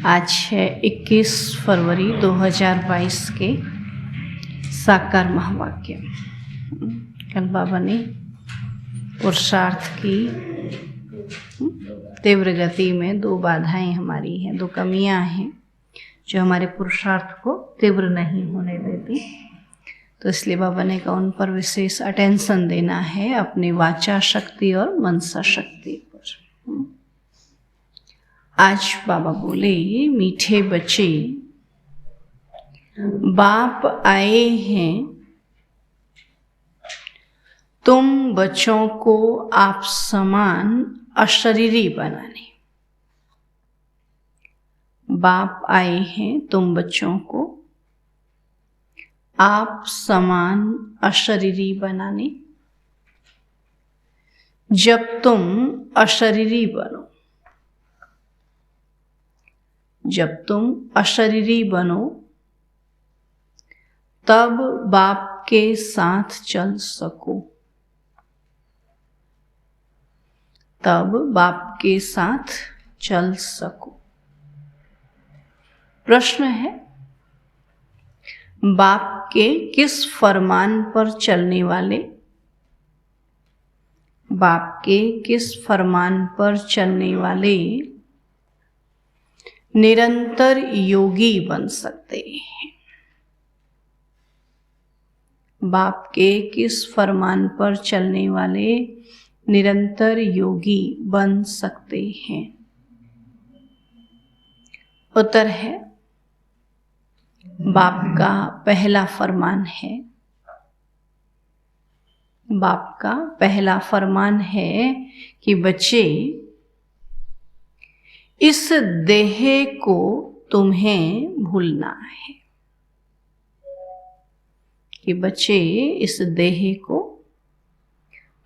आज है 21 फरवरी 2022 के साकार महावाक्य। कल बाबा ने पुरुषार्थ की तीव्र गति में दो बाधाएं हमारी हैं, दो कमियां हैं जो हमारे पुरुषार्थ को तीव्र नहीं होने देती। तो इसलिए बाबा ने कहा उन पर विशेष अटेंशन देना है, अपनी वाचा शक्ति और मनसा शक्ति पर। आज बाबा बोले, मीठे बच्चे, बाप आए हैं तुम बच्चों को आप समान अशरीरी बनाने। बाप आए हैं तुम बच्चों को आप समान अशरीरी बनाने। जब तुम अशरीरी बनो, जब तुम अशरीरी बनो तब बाप के साथ चल सको, तब बाप के साथ चल सको। प्रश्न है, बाप के किस फरमान पर चलने वाले, बाप के किस फरमान पर चलने वाले निरंतर योगी बन सकते हैं? बाप के किस फरमान पर चलने वाले निरंतर योगी बन सकते हैं? उत्तर है, बाप का पहला फरमान है। बाप का पहला फरमान है कि बच्चे, इस देह को तुम्हें भूलना है। कि बच्चे, इस देह को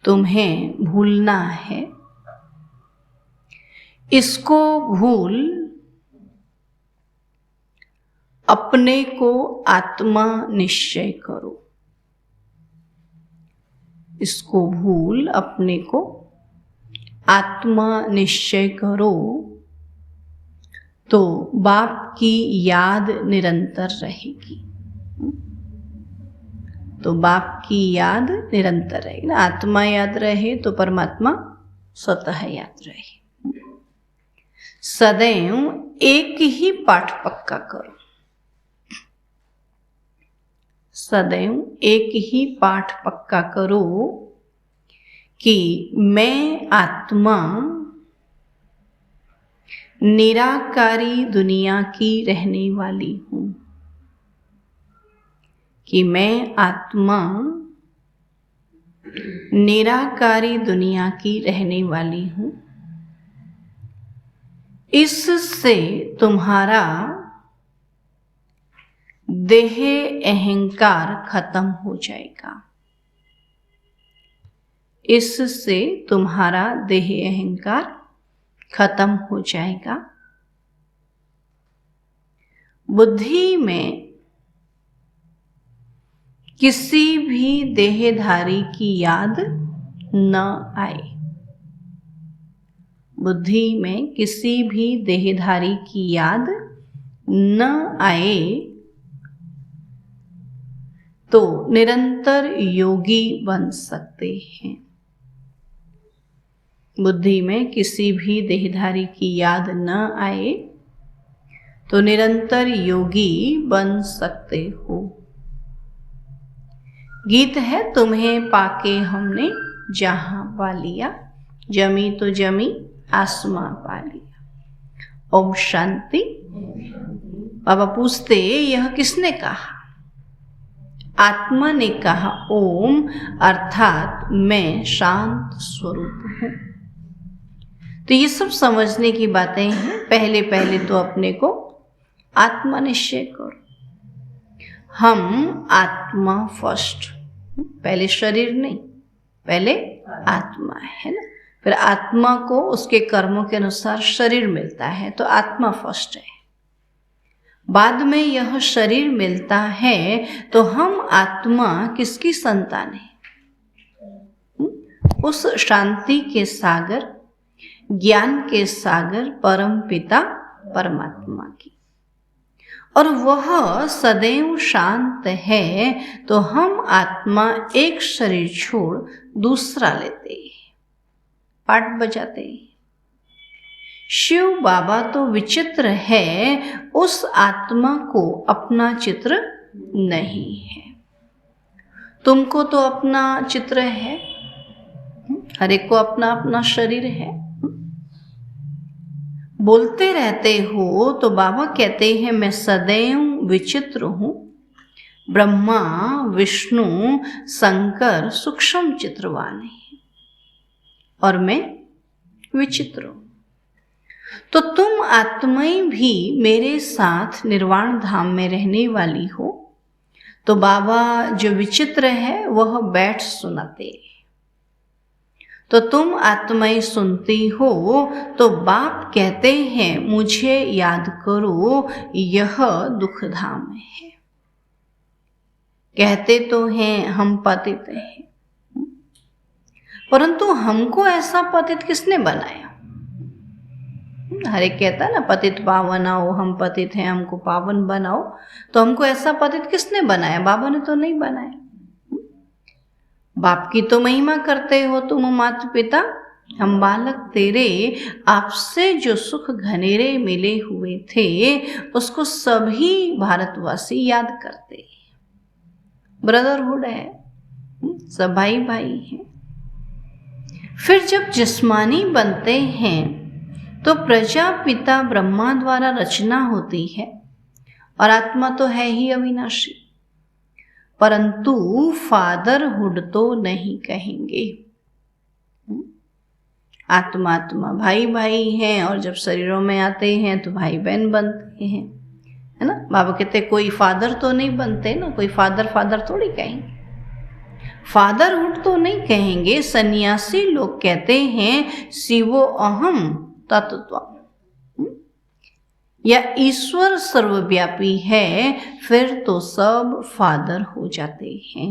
तुम्हें भूलना है। इसको भूल अपने को आत्मा निश्चय करो। इसको भूल अपने को आत्मा निश्चय करो तो बाप की याद निरंतर रहेगी। तो बाप की याद निरंतर रहेगी ना। आत्मा याद रहे तो परमात्मा स्वतः याद रहे। सदैव एक ही पाठ पक्का करो। सदैव एक ही पाठ पक्का करो कि मैं आत्मा निराकारी दुनिया की रहने वाली हूँ। कि मैं आत्मा निराकारी दुनिया की रहने वाली हूँ। इससे तुम्हारा देह अहंकार खत्म हो जाएगा। इससे तुम्हारा देह अहंकार खत्म हो जाएगा। बुद्धि में किसी भी देहधारी की याद न आए। बुद्धि में किसी भी देहधारी की याद न आए तो निरंतर योगी बन सकते हैं। बुद्धि में किसी भी देहधारी की याद न आए तो निरंतर योगी बन सकते हो। गीत है, तुम्हें पाके हमने जहां पा लिया, जमी तो जमी आसमां पा लिया। ओम शांति। बाबा पूछते, यह किसने कहा? आत्मा ने कहा ओम, अर्थात मैं शांत स्वरूप हूं। तो ये सब समझने की बातें हैं। पहले पहले तो अपने को आत्मा निश्चय करो। हम आत्मा फर्स्ट, पहले शरीर नहीं, पहले आत्मा है ना। फिर आत्मा को उसके कर्मों के अनुसार शरीर मिलता है, तो आत्मा फर्स्ट है। बाद में यह शरीर मिलता है तो हम आत्मा किसकी संतान है? उस शांति के सागर, ज्ञान के सागर परम पिता परमात्मा की, और वह सदैव शांत है, तो हम आत्मा एक शरीर छोड़ दूसरा लेते हैं, पाठ बजाते हैं। शिव बाबा तो विचित्र है, उस आत्मा को अपना चित्र नहीं है। तुमको तो अपना चित्र है, हर एक को अपना अपना शरीर है। बोलते रहते हो तो बाबा कहते हैं मैं सदैव विचित्र हूँ। ब्रह्मा विष्णु शंकर सूक्ष्म चित्रवान है और मैं विचित्र हूँ। तो तुम आत्माएं भी मेरे साथ निर्वाण धाम में रहने वाली हो। तो बाबा जो विचित्र है वह बैठ सुनाते, तो तुम आत्माएं सुनती हो। तो बाप कहते हैं मुझे याद करो, यह दुख धाम है। कहते तो हैं हम पतित हैं, परंतु हमको ऐसा पतित किसने बनाया? हर एक कहता है ना पतित पावन आओ, हम पतित हैं हमको पावन बनाओ। तो हमको ऐसा पतित किसने बनाया? बाबा ने तो नहीं बनाया। बाप की तो महिमा करते हो तुम माता पिता, हम बालक तेरे, आपसे जो सुख घनेरे मिले हुए थे उसको सभी भारतवासी याद करते हैं। ब्रदरहुड है, सब भाई भाई हैं। फिर जब जिस्मानी बनते हैं तो प्रजापिता ब्रह्मा द्वारा रचना होती है, और आत्मा तो है ही अविनाशी, परंतु फादरहुड तो नहीं कहेंगे। आत्मा आत्मा भाई भाई हैं, और जब शरीरों में आते हैं तो भाई बहन बनते हैं, है ना। बाबा कहते कोई फादर तो नहीं बनते ना, कोई फादर फादर थोड़ी कहेंगे, फादरहुड तो नहीं कहेंगे। सन्यासी लोग कहते हैं शिवो अहम तत्त्वम, या ईश्वर सर्वव्यापी है, फिर तो सब फादर हो जाते हैं,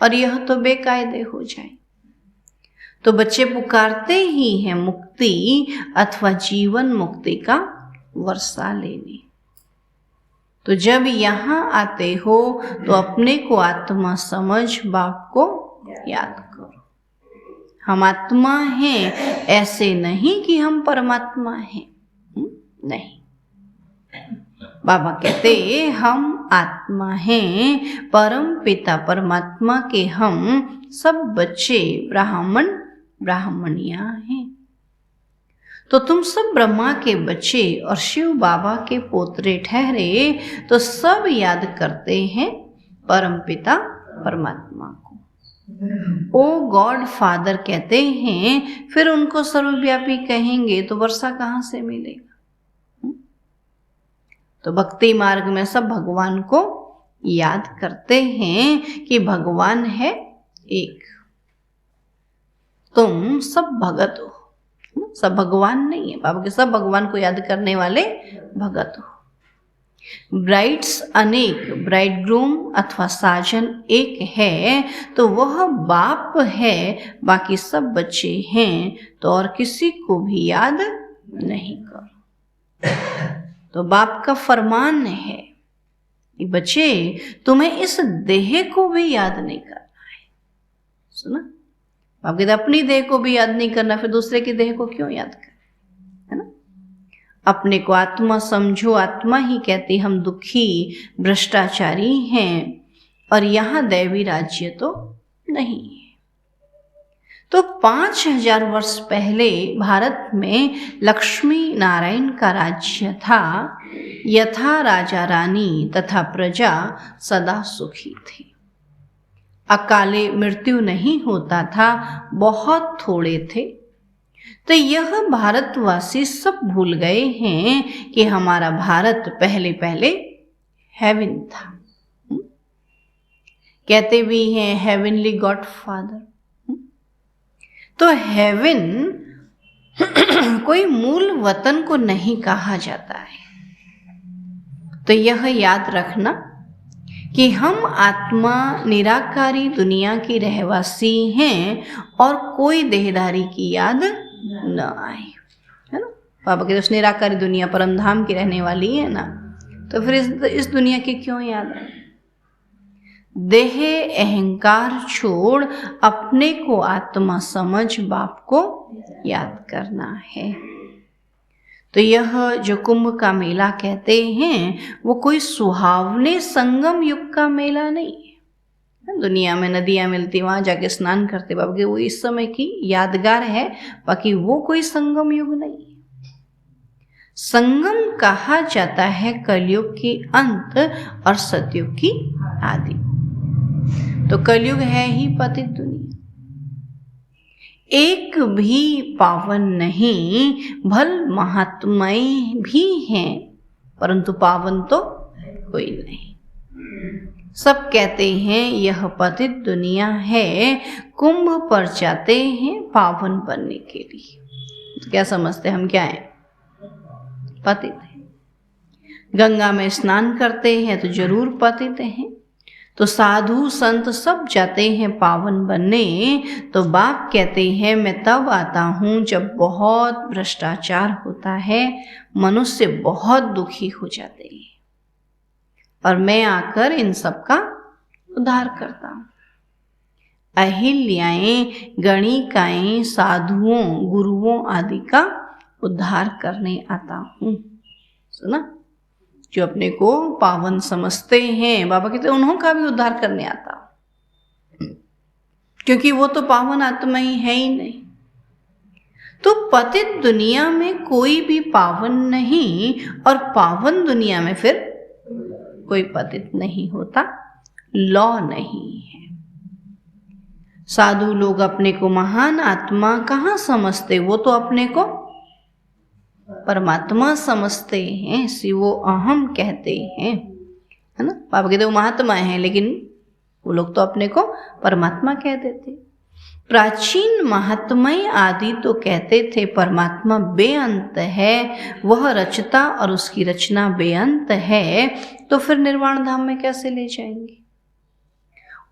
और यह तो बेकायदे हो जाए। तो बच्चे पुकारते ही हैं मुक्ति अथवा जीवन मुक्ति का वर्षा लेने। तो जब यहाँ आते हो तो अपने को आत्मा समझ बाप को याद करो। हम आत्मा हैं, ऐसे नहीं कि हम परमात्मा हैं, नहीं। बाबा कहते हम आत्मा हैं, परम पिता परमात्मा के हम सब बच्चे ब्राह्मण ब्राह्मणियां हैं। तो तुम सब ब्रह्मा के बच्चे और शिव बाबा के पोतरे ठहरे, तो सब याद करते हैं परम पिता परमात्मा को। ओ गॉड फादर कहते हैं, फिर उनको सर्वव्यापी कहेंगे तो वर्षा कहाँ से मिलेगा? तो भक्ति मार्ग में सब भगवान को याद करते हैं कि भगवान है एक, तुम सब भगत हो। सब भगवान नहीं है, बाबा के सब भगवान को याद करने वाले भगत हो। ब्राइड्स अनेक, ब्राइड ग्रूम अथवा साजन एक है, तो वह बाप है, बाकी सब बच्चे हैं, तो और किसी को भी याद नहीं करो। तो बाप का फरमान है कि बच्चे तुम्हें इस देह को भी याद नहीं करना है। सुना, बाप कहते अपनी देह को भी याद नहीं करना, फिर दूसरे की देह को क्यों याद कर, है ना। अपने को आत्मा समझो। आत्मा ही कहती हम दुखी भ्रष्टाचारी हैं, और यहाँ दैवी राज्य तो नहीं है। तो 5000 वर्ष पहले भारत में लक्ष्मी नारायण का राज्य था। यथा राजा रानी तथा प्रजा सदा सुखी थी। अकाले मृत्यु नहीं होता था, बहुत थोड़े थे। तो यह भारतवासी सब भूल गए हैं कि हमारा भारत पहले पहले हेवन था। कहते भी हैं हेवनली गॉड फादर। तो हेवन कोई मूल वतन को नहीं कहा जाता है। तो यह याद रखना कि हम आत्मा निराकारी दुनिया की रहवासी हैं, और कोई देहदारी की याद न आए, है ना। बाबा कहते उस निराकारी दुनिया परम धाम की रहने वाली है ना, तो फिर इस दुनिया की क्यों याद है। देह अहंकार छोड़ अपने को आत्मा समझ बाप को याद करना है। तो यह जो कुंभ का मेला कहते हैं वो कोई सुहावने संगम युग का मेला नहीं है। दुनिया में नदियां मिलती, वहां जाके स्नान करते बाबा के, वो इस समय की यादगार है, बाकी वो कोई संगम युग नहीं है। संगम कहा जाता है कलयुग की अंत और सतयुग की आदि। तो कलयुग है ही पतित दुनिया, एक भी पावन नहीं, भल महात्माएं भी हैं परंतु पावन तो कोई नहीं। सब कहते हैं यह पतित दुनिया है, कुंभ पर जाते हैं पावन बनने के लिए। तो क्या समझते हम क्या हैं? पतित हैं। गंगा में स्नान करते हैं तो जरूर पतित हैं। तो साधु संत सब जाते हैं पावन बनने, तो बाप कहते हैं मैं तब आता हूँ जब बहुत भ्रष्टाचार होता है, मनुष्य बहुत दुखी हो जाते हैं, और मैं आकर इन सब का उद्धार करता हूँ। अहिल्याएं, गणिकाएं, साधुओं, गुरुओं आदि का उद्धार करने आता हूँ। सुना, जो अपने को पावन समझते हैं बाबा कहते हैं उन्हों का भी उद्धार करने आता, क्योंकि वो तो पावन आत्मा ही है ही नहीं। तो पतित दुनिया में कोई भी पावन नहीं, और पावन दुनिया में फिर कोई पतित नहीं होता, लॉ नहीं है। साधु लोग अपने को महान आत्मा कहाँ समझते, वो तो अपने को परमात्मा समझते हैं, शिवो अहम कहते हैं, है ना। बाबा कहते वो महात्मा है, लेकिन वो लोग तो अपने को परमात्मा कह देते। प्राचीन महात्माएं आदि तो कहते थे परमात्मा बेअंत है, वह रचता और उसकी रचना बेअंत है, तो फिर निर्वाण धाम में कैसे ले जाएंगे।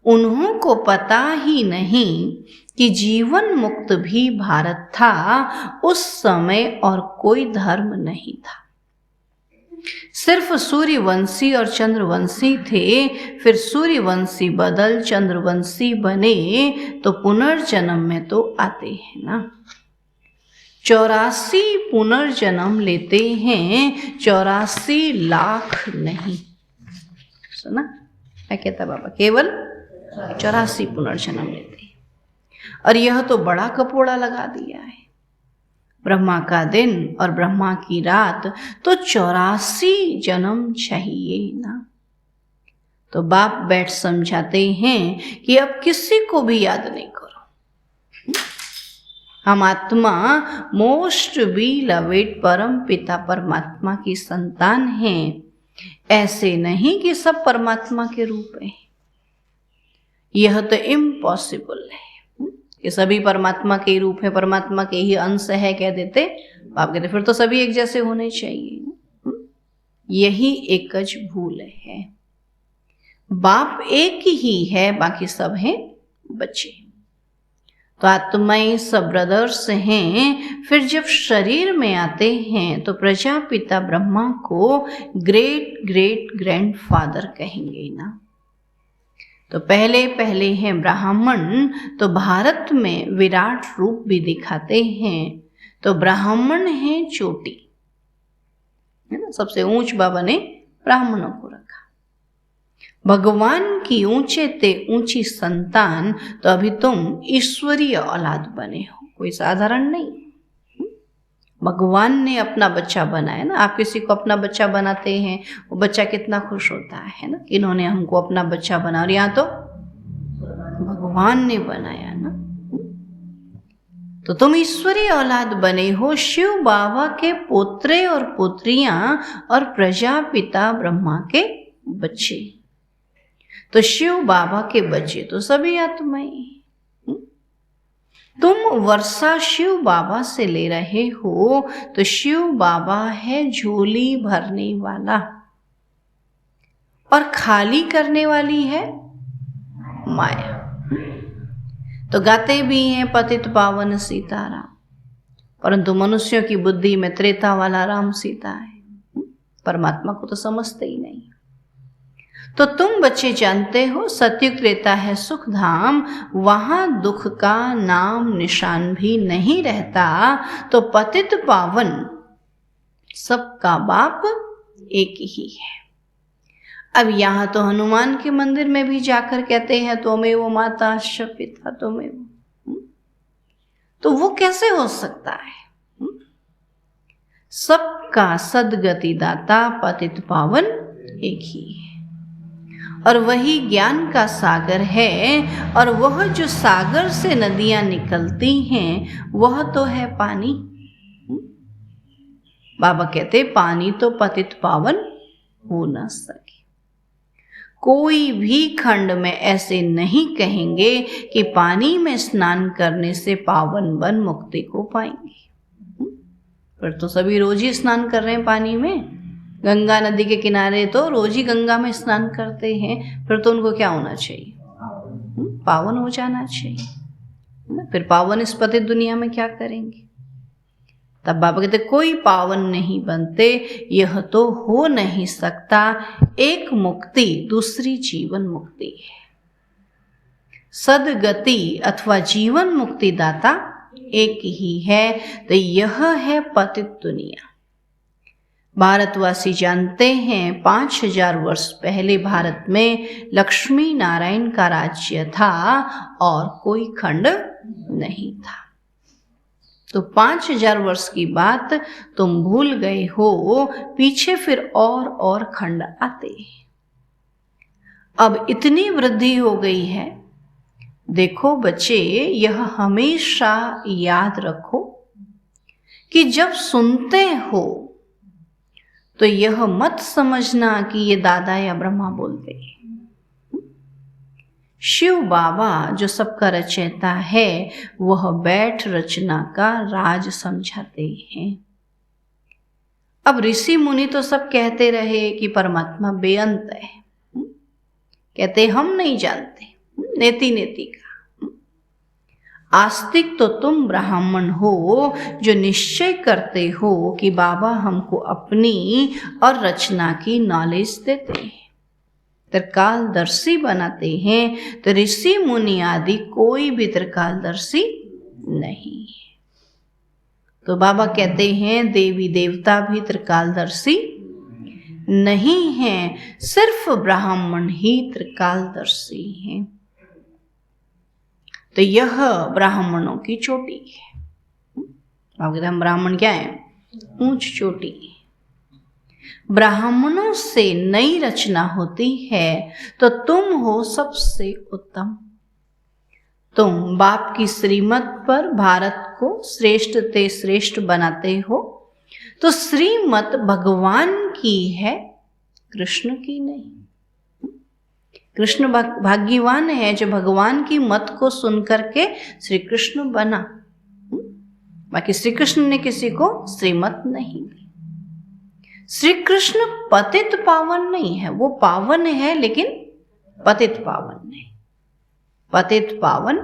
उन्हों को पता ही नहीं कि जीवन मुक्त भी भारत था उस समय, और कोई धर्म नहीं था, सिर्फ सूर्यवंशी और चंद्रवंशी थे। फिर सूर्यवंशी बदल चंद्रवंशी बने, तो पुनर्जन्म में तो आते हैं ना। 84 पुनर्जन्म लेते हैं, 84 लाख नहीं। सुना क्या कहता बाबा, केवल 84 पुनर्जन्म लेते हैं। और यह तो बड़ा कपोड़ा लगा दिया है, ब्रह्मा का दिन और ब्रह्मा की रात, तो 84 जन्म चाहिए ना। तो बाप बैठ समझाते हैं कि अब किसी को भी याद नहीं करो, हम आत्मा मोस्ट बीलवेड परम पिता परमात्मा की संतान हैं। ऐसे नहीं कि सब परमात्मा के रूप हैं, यह तो इम्पॉसिबल है कि सभी परमात्मा के रूप है, परमात्मा के ही अंश है कह देते। आप कहते फिर तो सभी एक जैसे होने चाहिए। यही एकच भूल है। बाप एक ही है, बाकी सब हैं बच्चे। तो आत्माएं सब ब्रदर्स हैं। फिर जब शरीर में आते हैं तो प्रजापिता ब्रह्मा को ग्रेट ग्रेट ग्रैंडफादर कहेंगे ना। तो पहले पहले हैं ब्राह्मण, तो भारत में विराट रूप भी दिखाते हैं। तो ब्राह्मण है चोटी, है ना, सबसे ऊंच बाबा ने ब्राह्मणों को रखा। भगवान की ऊंचे ते ऊंची संतान, तो अभी तुम ईश्वरीय औलाद बने हो, कोई साधारण नहीं। भगवान ने अपना बच्चा बनाया ना। आप किसी को अपना बच्चा बनाते हैं, वो बच्चा कितना खुश होता है ना, इन्होंने हमको अपना बच्चा बना। और यहाँ तो भगवान ने बनाया ना। तो तुम ईश्वरीय औलाद बने हो, शिव बाबा के पोत्रे और पोत्रियां और प्रजापिता ब्रह्मा के बच्चे। तो शिव बाबा के बच्चे तो सभी आत्माएं। तुम वर्षा शिव बाबा से ले रहे हो, तो शिव बाबा है झोली भरने वाला, और खाली करने वाली है माया। तो गाते भी हैं पतित पावन सीताराम, परंतु मनुष्यों की बुद्धि में त्रेता वाला राम सीता है, परमात्मा को तो समझते ही नहीं। तो तुम बच्चे जानते हो सतयुग त्रेता है सुख धाम, वहां दुख का नाम निशान भी नहीं रहता। तो पतित पावन सबका बाप एक ही है। अब यहाँ तो हनुमान के मंदिर में भी जाकर कहते हैं त्वमेव माता च पिता त्वमेव, तो वो कैसे हो सकता है? सबका सदगति दाता पतित पावन एक ही है, और वही ज्ञान का सागर है। और वह जो सागर से नदियां निकलती हैं वह तो है पानी। बाबा कहते पानी तो पतित पावन हो न सके। कोई भी खंड में ऐसे नहीं कहेंगे कि पानी में स्नान करने से पावन बन मुक्ति को पाएंगे। फिर तो सभी रोज ही स्नान कर रहे हैं पानी में, गंगा नदी के किनारे तो रोज ही गंगा में स्नान करते हैं, फिर तो उनको क्या होना चाहिए? पावन हो जाना चाहिए। फिर पावन इस पतित दुनिया में क्या करेंगे? तब बाबा कहते कोई पावन नहीं बनते, यह तो हो नहीं सकता। एक मुक्ति दूसरी जीवन मुक्ति है। सदगति अथवा जीवन मुक्ति दाता एक ही है, तो यह है पतित दुनिया। भारतवासी जानते हैं 5000 वर्ष पहले भारत में लक्ष्मी नारायण का राज्य था और कोई खंड नहीं था। तो 5000 वर्ष की बात तुम भूल गए हो, पीछे फिर और खंड आते हैं। अब इतनी वृद्धि हो गई है। देखो बच्चे, यह हमेशा याद रखो कि जब सुनते हो तो यह मत समझना कि ये दादा या ब्रह्मा बोलते हैं। शिव बाबा जो सबका रचयिता है वह बैठ रचना का राज समझाते हैं। अब ऋषि मुनि तो सब कहते रहे कि परमात्मा बेअंत है, कहते हम नहीं जानते, नेति नेति का। आस्तिक तो तुम ब्राह्मण हो जो निश्चय करते हो कि बाबा हमको अपनी और रचना की नॉलेज देते हैं, त्रिकालदर्शी बनाते हैं। तो ऋषि मुनि आदि कोई भी त्रिकालदर्शी नहीं है। तो बाबा कहते हैं देवी देवता भी त्रिकालदर्शी नहीं है, सिर्फ ब्राह्मण ही त्रिकालदर्शी हैं। तो यह ब्राह्मणों की चोटी है। बाबा कहते हैं हम ब्राह्मण क्या है? ऊंच चोटी। ब्राह्मणों से नई रचना होती है तो तुम हो सबसे उत्तम। तुम बाप की श्रीमत पर भारत को श्रेष्ठ ते श्रेष्ठ बनाते हो, तो श्रीमत भगवान की है, कृष्ण की नहीं। कृष्ण भाग्यवान है जो भगवान की मत को सुन करके श्री कृष्ण बना। बाकी श्री कृष्ण ने किसी को श्रीमत नहीं दी। श्री कृष्ण पतित पावन नहीं है, वो पावन है लेकिन पतित पावन नहीं। पतित पावन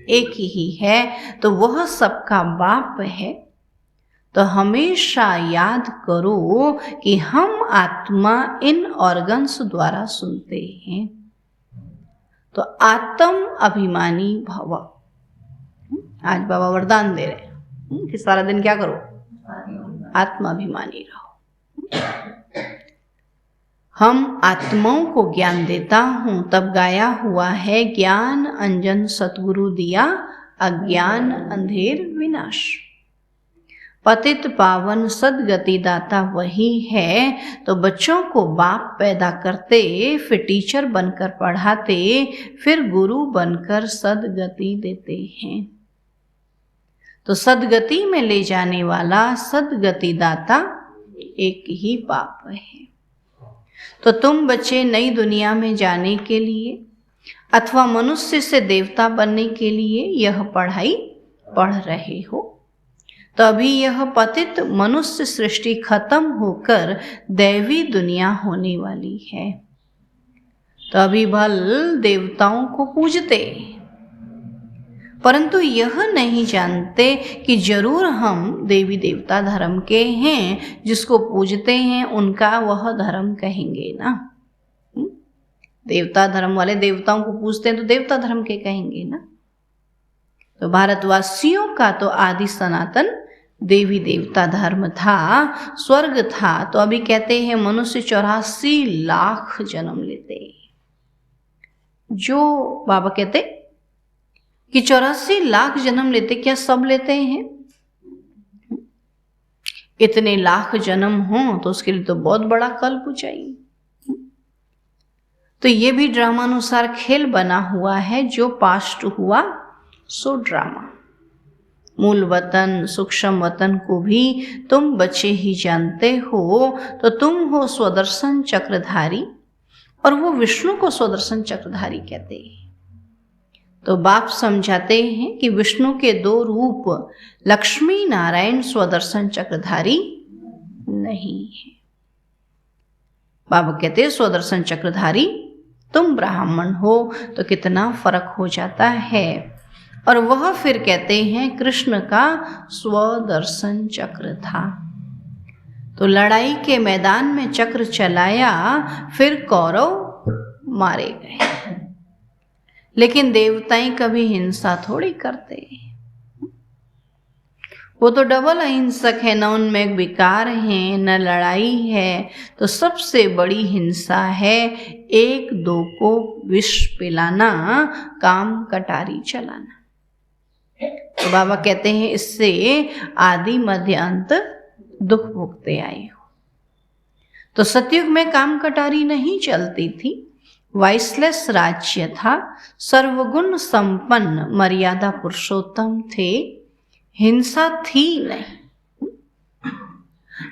एक ही है, तो वह सबका बाप है। तो हमेशा याद करो कि हम आत्मा इन ऑर्गन्स द्वारा सुनते हैं। तो आत्म अभिमानी भव। आज बाबा वरदान दे रहे हैं कि सारा दिन क्या करो? आत्माभिमानी रहो। हम आत्माओं को ज्ञान देता हूं, तब गाया हुआ है ज्ञान अंजन सतगुरु दिया, अज्ञान अंधेर विनाश। पतित पावन सदगति दाता वही है। तो बच्चों को बाप पैदा करते, फिर टीचर बनकर पढ़ाते, फिर गुरु बनकर सदगति देते हैं। तो सदगति में ले जाने वाला सदगति दाता एक ही बाप है। तो तुम बच्चे नई दुनिया में जाने के लिए अथवा मनुष्य से देवता बनने के लिए यह पढ़ाई पढ़ रहे हो। तो अभी यह पतित मनुष्य सृष्टि खत्म होकर दैवी दुनिया होने वाली है। तो अभी भल देवताओं को पूजते, परंतु यह नहीं जानते कि जरूर हम देवी देवता धर्म के हैं, जिसको पूजते हैं उनका वह धर्म कहेंगे ना। देवता धर्म वाले देवताओं को पूजते हैं तो देवता धर्म के कहेंगे ना। तो भारतवासियों का तो आदि सनातन देवी देवता धर्म था, स्वर्ग था। तो अभी कहते हैं मनुष्य 84 लाख जन्म लेते। जो बाबा कहते कि 84 लाख जन्म लेते, क्या सब लेते हैं? इतने लाख जन्म हो तो उसके लिए तो बहुत बड़ा कल्प चाहिए। तो ये भी ड्रामानुसार खेल बना हुआ है, जो पास्ट हुआ सो ड्रामा। मूल वतन सूक्ष्म वतन को भी तुम बच्चे ही जानते हो। तो तुम हो स्वदर्शन चक्रधारी, और वो विष्णु को स्वदर्शन चक्रधारी कहते हैं। तो बाप समझाते हैं कि विष्णु के 2 रूप लक्ष्मी नारायण स्वदर्शन चक्रधारी नहीं है। बाबा कहते हैं स्वदर्शन चक्रधारी तुम ब्राह्मण हो, तो कितना फर्क हो जाता है। और वह फिर कहते हैं कृष्ण का स्वदर्शन चक्र था। तो लड़ाई के मैदान में चक्र चलाया, फिर कौरव मारे गए। लेकिन देवताएं कभी हिंसा थोड़ी करते, वो तो डबल अहिंसक है, न उनमें विकार है न लड़ाई है। तो सबसे बड़ी हिंसा है 1-2 को विष पिलाना, काम कटारी चलाना। तो बाबा कहते हैं इससे आदि मध्य अंत दुख भुगते आए हो। तो सतयुग में काम कटारी नहीं चलती थी, वाइसलेस राज्य था, सर्वगुण संपन्न मर्यादा पुरुषोत्तम थे, हिंसा थी नहीं।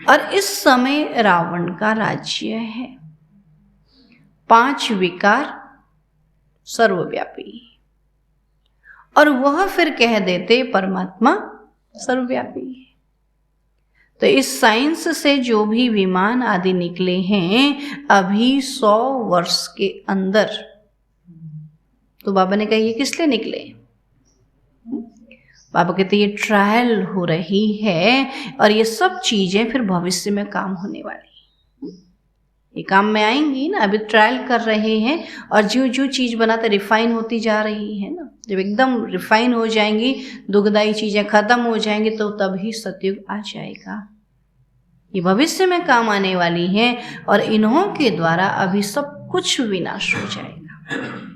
और इस समय रावण का राज्य है, 5 विकार सर्वव्यापी, और वह फिर कह देते परमात्मा सर्वव्यापी है। तो इस साइंस से जो भी विमान आदि निकले हैं अभी 100 वर्ष के अंदर, तो बाबा ने कहा ये किस लिए निकले? बाबा कहते ये ट्रायल हो रही है, और ये सब चीजें फिर भविष्य में काम होने वाली, ये काम में आएंगी ना। अभी ट्रायल कर रहे हैं, और जो जो चीज बनाते रिफाइन होती जा रही है ना, जब एकदम रिफाइन हो जाएंगी, दुखदायी चीजें खत्म हो जाएंगी, तो तभी सतयुग आ जाएगा। ये भविष्य में काम आने वाली हैं, और इन्हों के द्वारा अभी सब कुछ विनाश हो जाएगा।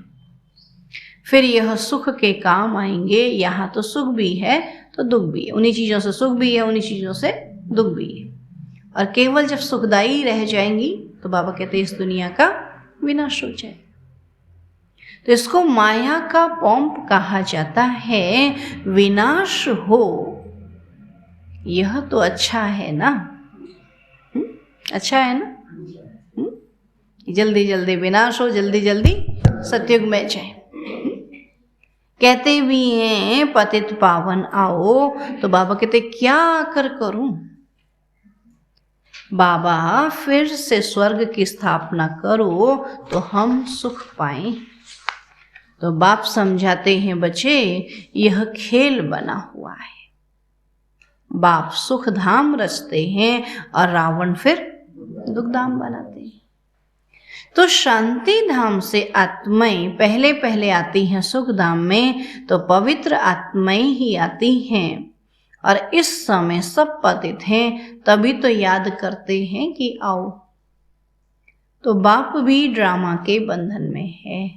फिर यह सुख के काम आएंगे। यहाँ तो सुख भी है तो दुख भी है, उन्हीं चीजों से सुख भी है, उन्हीं चीजों से दुख भी है। और केवल जब सुखदायी रह जाएंगी तो बाबा कहते हैं इस दुनिया का विनाश हो जाए। तो इसको माया का पॉम्प कहा जाता है। विनाश हो यह तो अच्छा है ना, अच्छा है ना। जल्दी जल्दी विनाश हो, जल्दी जल्दी सतयुग में जाए। कहते भी हैं पतित पावन आओ, तो बाबा कहते क्या आकर करूं? बाबा फिर से स्वर्ग की स्थापना करो तो हम सुख पाएं। तो बाप समझाते हैं बच्चे यह खेल बना हुआ है। बाप सुख धाम रचते हैं और रावण फिर दुख धाम बनाते हैं। तो शांति धाम से आत्माएं पहले पहले आती हैं सुख धाम में, तो पवित्र आत्माएं ही आती हैं। और इस समय सब पतित हैं, तभी तो याद करते हैं कि आओ। तो बाप भी ड्रामा के बंधन में है।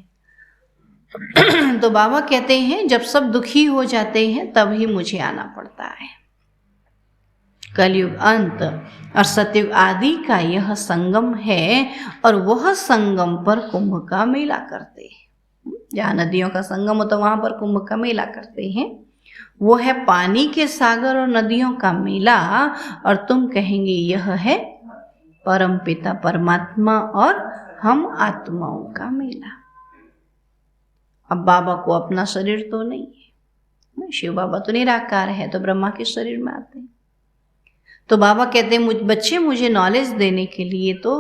तो बाबा कहते हैं जब सब दुखी हो जाते हैं तभी मुझे आना पड़ता है। कलयुग अंत और सतयुग आदि का यह संगम है, और वह संगम पर कुंभ का मेला करते हैं। जहाँ नदियों का संगम होता है वहां पर कुंभ का मेला करते हैं। वो है पानी के सागर और नदियों का मेला। और तुम कहेंगे यह है परमपिता परमात्मा और हम आत्माओं का मेला। अब बाबा को अपना शरीर तो नहीं है, शिव बाबा तो निराकार है, तो ब्रह्मा के शरीर में आते हैं। तो बाबा कहते हैं बच्चे मुझे नॉलेज देने के लिए तो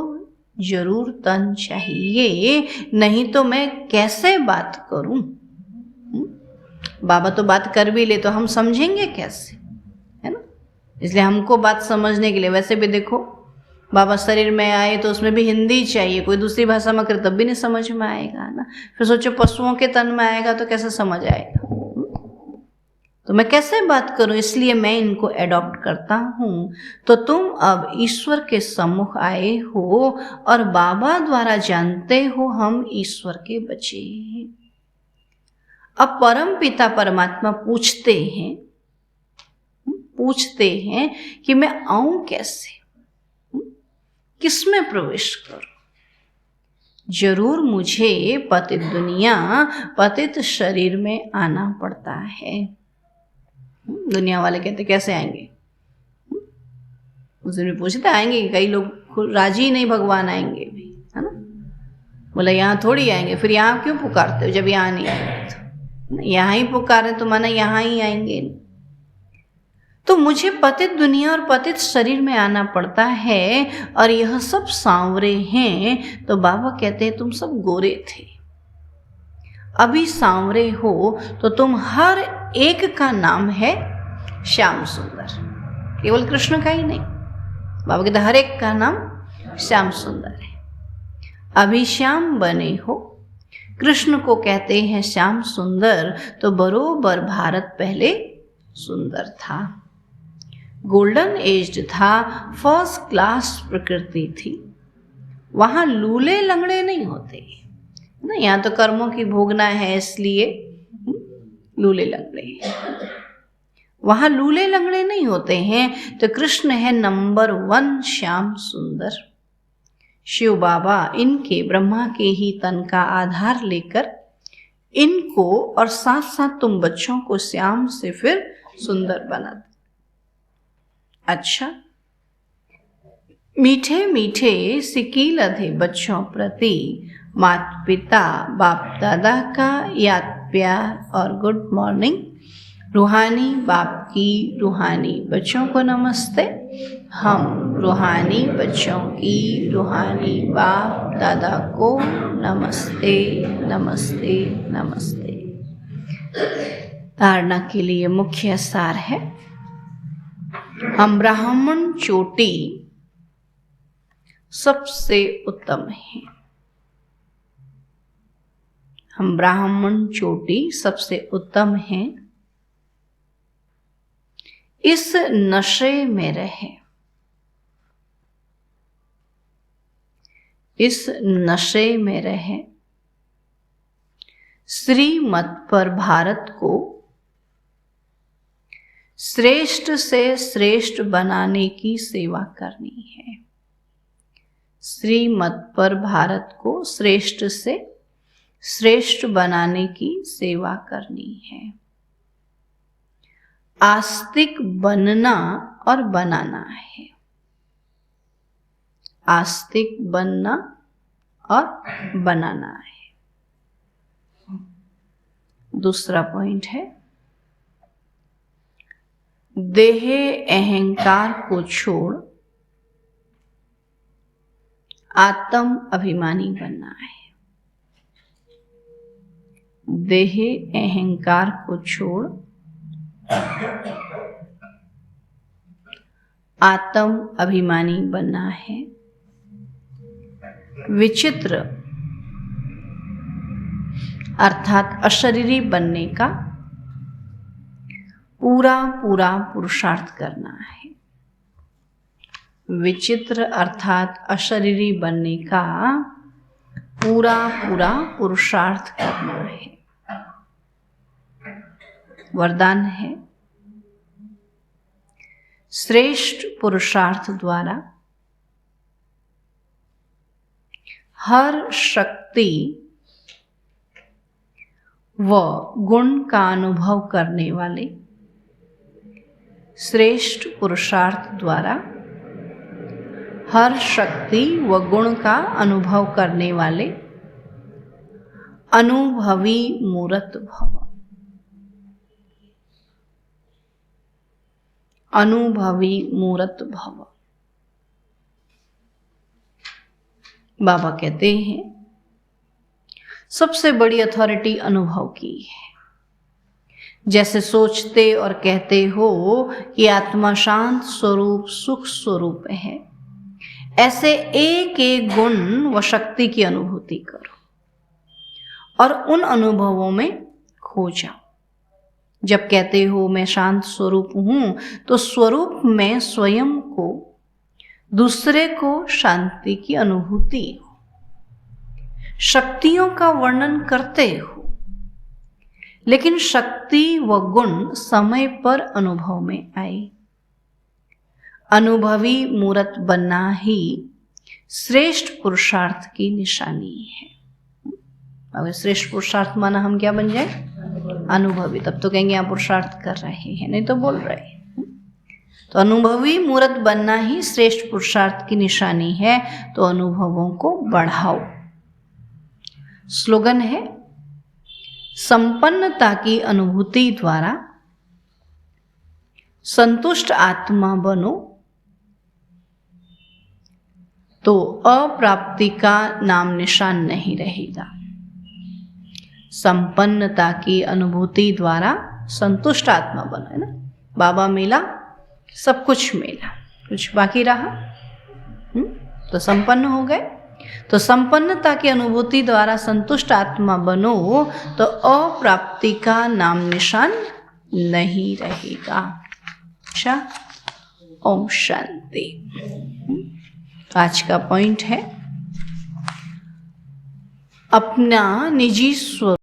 जरूर तन चाहिए, नहीं तो मैं कैसे बात करूं। बाबा तो बात कर भी ले तो हम समझेंगे कैसे, है ना। इसलिए हमको बात समझने के लिए, वैसे भी देखो बाबा शरीर में आए तो उसमें भी हिंदी चाहिए, कोई दूसरी भाषा में करे तब भी नहीं समझ में आएगा ना। फिर सोचो पशुओं के तन में आएगा तो कैसे समझ आएगा। तो मैं कैसे बात करूं, इसलिए मैं इनको एडॉप्ट करता हूं। तो तुम अब ईश्वर के सम्मुख आए हो और बाबा द्वारा जानते हो हम ईश्वर के बच्चे हैं। अब परम पिता परमात्मा पूछते हैं कि मैं आऊं कैसे, किसमें प्रवेश करूं। जरूर मुझे पतित दुनिया, पतित शरीर में आना पड़ता है। दुनिया वाले कहते कैसे आएंगे, उस दिन पूछते आएंगे, कई लोग राजी नहीं भगवान आएंगे भी, है ना। बोला यहाँ थोड़ी आएंगे, फिर यहाँ क्यों पुकारते हो जब यहाँ नहीं आएंगे। तो यहाँ ही पुकारे तो माना यहाँ ही आएंगे। तो मुझे पतित दुनिया और पतित शरीर में आना पड़ता है और यह सब सांवरे हैं। तो बाबा कहते हैं तुम सब गोरे थे, अभी सांवरे हो, तो तुम हर एक का नाम है श्याम सुंदर। केवल कृष्ण का ही नहीं, बाबा कहते हर एक का नाम श्याम सुंदर है। अभी श्याम बने हो, कृष्ण को कहते हैं श्याम सुंदर। तो बरोबर भारत पहले सुंदर था, गोल्डन एज्ड था, फर्स्ट क्लास प्रकृति थी। वहां लूले लंगड़े नहीं होते ना, यहाँ तो कर्मों की भोगना है इसलिए लूले लंगड़े। वहां लूले लंगड़े नहीं होते हैं। तो कृष्ण है नंबर 1 श्याम सुंदर। शिव बाबा इनके ब्रह्मा के ही तन का आधार लेकर इनको और साथ साथ तुम बच्चों को श्याम से फिर सुंदर बना दे। अच्छा, मीठे मीठे सिकील अधे बच्चों प्रति माता पिता बाप दादा का याद प्यार और गुड मॉर्निंग। रूहानी बाप की रूहानी बच्चों को नमस्ते। हम रूहानी बच्चों की रूहानी बाप दादा को नमस्ते नमस्ते नमस्ते। धारणा के लिए मुख्य सार है, हम ब्राह्मण चोटी सबसे उत्तम है। हम ब्राह्मण चोटी सबसे उत्तम है। इस नशे में रहे, इस नशे में रहे, श्रीमत पर भारत को श्रेष्ठ से श्रेष्ठ बनाने की सेवा करनी है। श्रीमत पर भारत को श्रेष्ठ से श्रेष्ठ बनाने की सेवा करनी है। आस्तिक बनना और बनाना है। आस्तिक बनना और बनाना है। दूसरा पॉइंट है, देह अहंकार को छोड़ आत्म अभिमानी बनना है। देह अहंकार को छोड़ आत्म अभिमानी बनना है। विचित्र अर्थात अशरीरी बनने का पूरा पूरा पुरुषार्थ करना है। विचित्र अर्थात अशरीरी बनने का पूरा पूरा पुरुषार्थ करना है। वरदान है, श्रेष्ठ पुरुषार्थ द्वारा हर शक्ति व गुण का अनुभव करने वाले, श्रेष्ठ पुरुषार्थ द्वारा हर शक्ति व गुण का अनुभव करने वाले अनुभवी मूर्त भव। अनुभवी मूर्त भव। बाबा कहते हैं सबसे बड़ी अथॉरिटी अनुभव की है। जैसे सोचते और कहते हो कि आत्मा शांत स्वरूप सुख स्वरूप है, ऐसे एक एक गुण व शक्ति की अनुभूति करो और उन अनुभवों में खो जाओ। जब कहते हो मैं शांत स्वरूप हूं, तो स्वरूप में स्वयं को, दूसरे को शांति की अनुभूति हो। शक्तियों का वर्णन करते हो, लेकिन शक्ति व गुण समय पर अनुभव में आए। अनुभवी मूर्त बनना ही श्रेष्ठ पुरुषार्थ की निशानी है। अगर श्रेष्ठ पुरुषार्थ माना हम क्या बन जाए? अनुभवी। तब तो कहेंगे आप पुरुषार्थ कर रहे हैं, नहीं तो बोल रहे हैं। तो अनुभवी मूर्त बनना ही श्रेष्ठ पुरुषार्थ की निशानी है, तो अनुभवों को बढ़ाओ। स्लोगन है, संपन्नता की अनुभूति द्वारा संतुष्ट आत्मा बनो, तो अप्राप्ति का नाम निशान नहीं रहेगा। संपन्नता की अनुभूति द्वारा संतुष्ट आत्मा बनो, है ना। बाबा मिला, सब कुछ मिला, कुछ बाकी रहा तो संपन्न हो गए। तो संपन्नता की अनुभूति द्वारा संतुष्ट आत्मा बनो, तो अप्राप्ति का नाम निशान नहीं रहेगा। अच्छा, ओम शांति। आज का पॉइंट है, अपना निजी स्वरूप